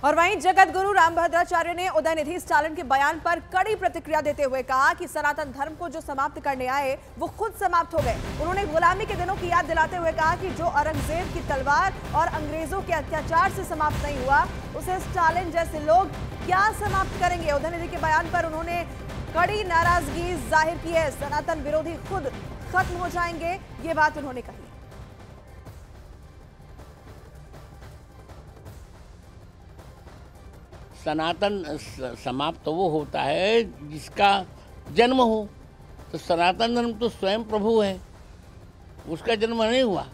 और वहीं जगत गुरु रामभद्राचार्य ने उदयनिधि स्टालिन के बयान पर कड़ी प्रतिक्रिया देते हुए कहा कि सनातन धर्म को जो समाप्त करने आए वो खुद समाप्त हो गए। उन्होंने गुलामी के दिनों की याद दिलाते हुए कहा कि जो औरंगजेब की तलवार और अंग्रेजों के अत्याचार से समाप्त नहीं हुआ उसे स्टालिन जैसे लोग क्या समाप्त करेंगे। उदयनिधि के बयान पर उन्होंने कड़ी नाराजगी जाहिर की है। सनातन विरोधी खुद खत्म हो जाएंगे, ये बात उन्होंने कही। सनातन समाप्त वो होता है जिसका जन्म हो, तो सनातन धर्म तो स्वयं प्रभु है, उसका जन्म नहीं हुआ,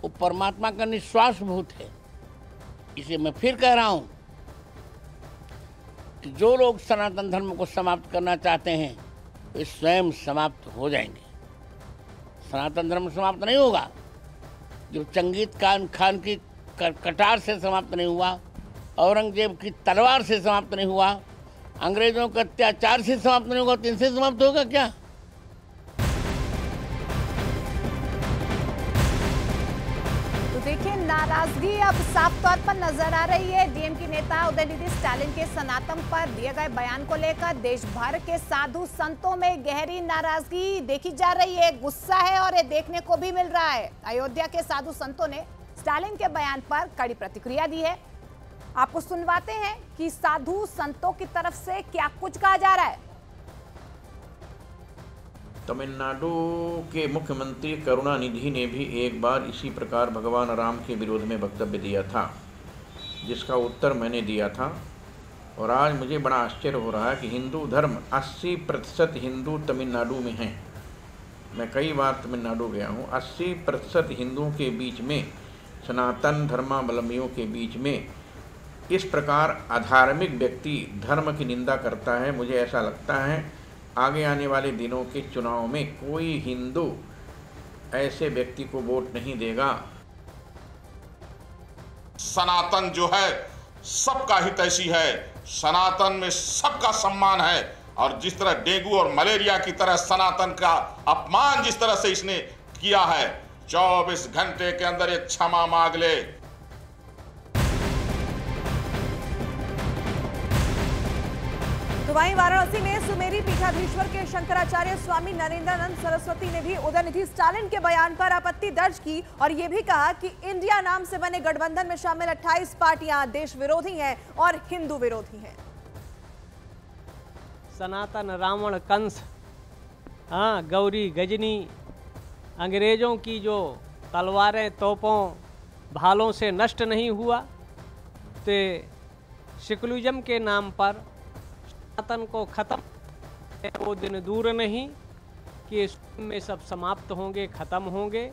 वो परमात्मा का निश्वास भूत है। इसे मैं फिर कह रहा हूँ कि जो लोग सनातन धर्म को समाप्त करना चाहते हैं वे स्वयं समाप्त हो जाएंगे। सनातन धर्म समाप्त नहीं होगा, जो चंगेज खान की कटार से समाप्त नहीं हुआ, औरंगजेब की तलवार से समाप्त नहीं हुआ, अंग्रेजों के अत्याचार से समाप्त नहीं होगा, तो इनसे समाप्त होगा क्या? तो देखिए, नाराजगी अब साफ तौर पर नजर आ रही है डीएमके नेता उदयनिधि स्टालिन के सनातन पर दिए गए बयान को लेकर। देश भर के साधु संतों में गहरी नाराजगी देखी जा रही है, गुस्सा है और ये देखने को भी मिल रहा है। अयोध्या के साधु संतों ने स्टालिन के बयान पर कड़ी प्रतिक्रिया दी है। आपको सुनवाते हैं कि साधु संतों की तरफ से क्या कुछ कहा जा रहा है। तमिलनाडु के मुख्यमंत्री करुणानिधि ने भी एक बार इसी प्रकार भगवान राम के विरोध में वक्तव्य दिया था, जिसका उत्तर मैंने दिया था। और आज मुझे बड़ा आश्चर्य हो रहा है कि हिंदू धर्म 80% हिंदू तमिलनाडु में हैं। मैं कई बार तमिलनाडु गया हूँ। 80% हिंदुओं के बीच में, सनातन धर्मावलंबियों के बीच में इस प्रकार अधार्मिक व्यक्ति धर्म की निंदा करता है। मुझे ऐसा लगता है आगे आने वाले दिनों के चुनाव में कोई हिंदू ऐसे व्यक्ति को वोट नहीं देगा। सनातन जो है सबका हितैषी है, सनातन में सबका सम्मान है। और जिस तरह डेंगू और मलेरिया की तरह सनातन का अपमान जिस तरह से इसने किया है, 24 घंटे के अंदर ये क्षमा मांग ले। तो वहीं वाराणसी में सुमेरी पीठाधीश्वर के शंकराचार्य स्वामी नरेंद्रानंद सरस्वती ने भी उदयनिधि स्टालिन के बयान पर आपत्ति दर्ज की और यह भी कहा कि इंडिया नाम से बने गठबंधन में शामिल 28 पार्टियां देश विरोधी हैं और हिंदू विरोधी हैं। सनातन रावण कंस, गौरी गजनी, अंग्रेजों की जो तलवारें तोपों भालों से नष्ट नहीं हुआ, तो सेकुलरिज्म के नाम पर सनातन को खत्म, वो दिन दूर नहीं कि इसमें सब समाप्त होंगे, खत्म होंगे।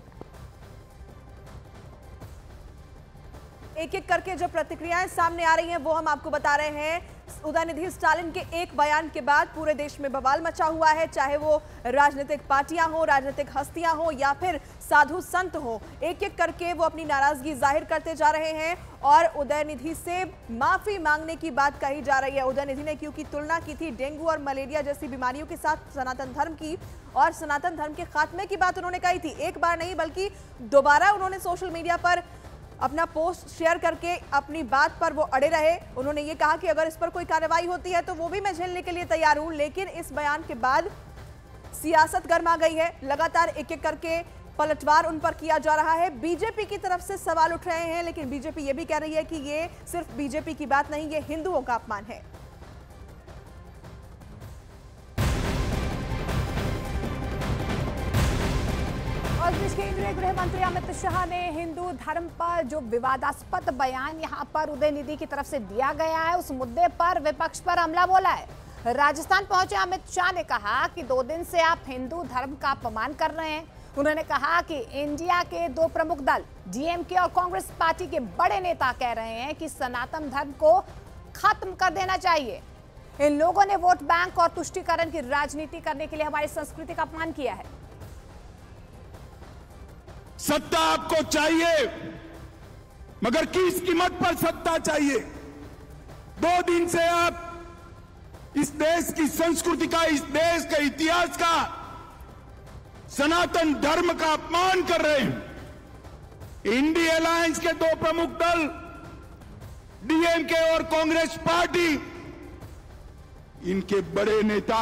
एक एक करके जो प्रतिक्रियाएं सामने आ रही हैं वो हम आपको बता रहे हैं। उदयनिधि स्टालिन के एक बयान के बाद पूरे देश में बवाल मचा हुआ है, चाहे वो राजनीतिक पार्टियां हो, राजनीतिक हस्तियां हो या फिर साधु संत हो। एक एक करके वो अपनी नाराजगी जाहिर करते जा रहे हैं और उदयनिधि से माफी मांगने की बात कही जा रही है। उदयनिधि ने क्योंकि तुलना की थी डेंगू और मलेरिया जैसी बीमारियों के साथ सनातन धर्म की, और सनातन धर्म के खात्मे की बात उन्होंने कही थी। एक बार नहीं बल्कि दोबारा उन्होंने सोशल मीडिया पर अपना पोस्ट शेयर करके अपनी बात पर वो अड़े रहे। उन्होंने ये कहा कि अगर इस पर कोई कार्रवाई होती है तो वो भी मैं झेलने के लिए तैयार हूं। लेकिन इस बयान के बाद सियासत गर्मा गई है, लगातार एक एक करके पलटवार उन पर किया जा रहा है। बीजेपी की तरफ से सवाल उठ रहे हैं, लेकिन बीजेपी ये भी कह रही है कि ये सिर्फ बीजेपी की बात नहीं, ये हिंदुओं का अपमान है। और केंद्रीय गृह मंत्री अमित शाह ने हिंदू धर्म पर जो विवादास्पद बयान यहां पर उदयनिधि की तरफ से दिया गया है, उस मुद्दे पर विपक्ष पर हमला बोला है। राजस्थान पहुंचे अमित शाह ने कहा कि 2 दिन से आप हिंदू धर्म का अपमान कर रहे हैं। उन्होंने कहा कि इंडिया के 2 प्रमुख दल डीएमके और कांग्रेस पार्टी के बड़े नेता कह रहे हैं कि सनातन धर्म को खत्म कर देना चाहिए। इन लोगों ने वोट बैंक और तुष्टीकरण की राजनीति करने के लिए हमारी संस्कृति का अपमान किया है। सत्ता आपको चाहिए, मगर किस कीमत पर सत्ता चाहिए? 2 दिन से आप इस देश की संस्कृति का, इस देश के इतिहास का, सनातन धर्म का अपमान कर रहे हैं। इंडिया अलायंस के 2 प्रमुख दल डीएमके और कांग्रेस पार्टी, इनके बड़े नेता,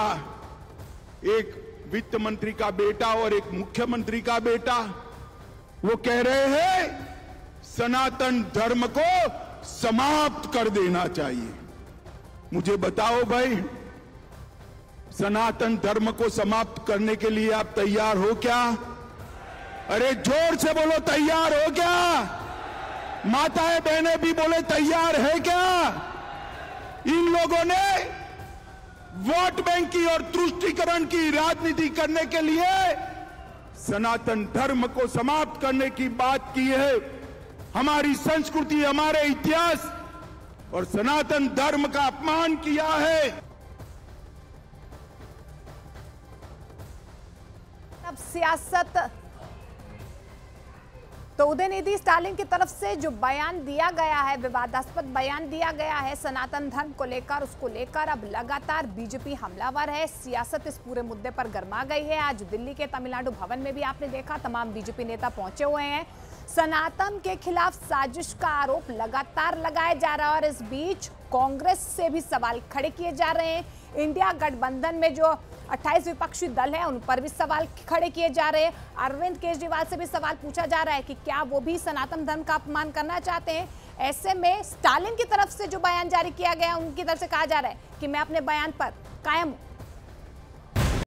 एक वित्त मंत्री का बेटा और एक मुख्यमंत्री का बेटा, वो कह रहे हैं सनातन धर्म को समाप्त कर देना चाहिए। मुझे बताओ भाई, सनातन धर्म को समाप्त करने के लिए आप तैयार हो क्या? अरे जोर से बोलो, तैयार हो क्या? माताएं बहनें भी बोले तैयार है क्या? इन लोगों ने वोट बैंक की और तुष्टीकरण की राजनीति करने के लिए सनातन धर्म को समाप्त करने की बात की है। हमारी संस्कृति, हमारे इतिहास और सनातन धर्म का अपमान किया है। अब सियासत तो उदयनिधि स्टालिन की तरफ से जो बयान दिया गया है, विवादास्पद बयान दिया गया है सनातन धर्म को लेकर, उसको लेकर अब लगातार बीजेपी हमलावर है। सियासत इस पूरे मुद्दे पर गर्मा गई है। आज दिल्ली के तमिलनाडु भवन में भी आपने देखा, तमाम बीजेपी नेता पहुंचे हुए हैं। सनातन के खिलाफ साजिश का आरोप लगातार लगाया जा रहा है और इस बीच कांग्रेस से भी सवाल खड़े किए जा रहे हैं। इंडिया गठबंधन में जो 28 विपक्षी दल है उन पर भी सवाल खड़े किए जा रहे हैं। अरविंद केजरीवाल से भी सवाल पूछा जा रहा है कि क्या वो भी सनातन धर्म का अपमान करना चाहते हैं। ऐसे में स्टालिन की तरफ से जो बयान जारी किया गया, उनकी तरफ से कहा जा रहा है कि मैं अपने बयान पर कायम हूं।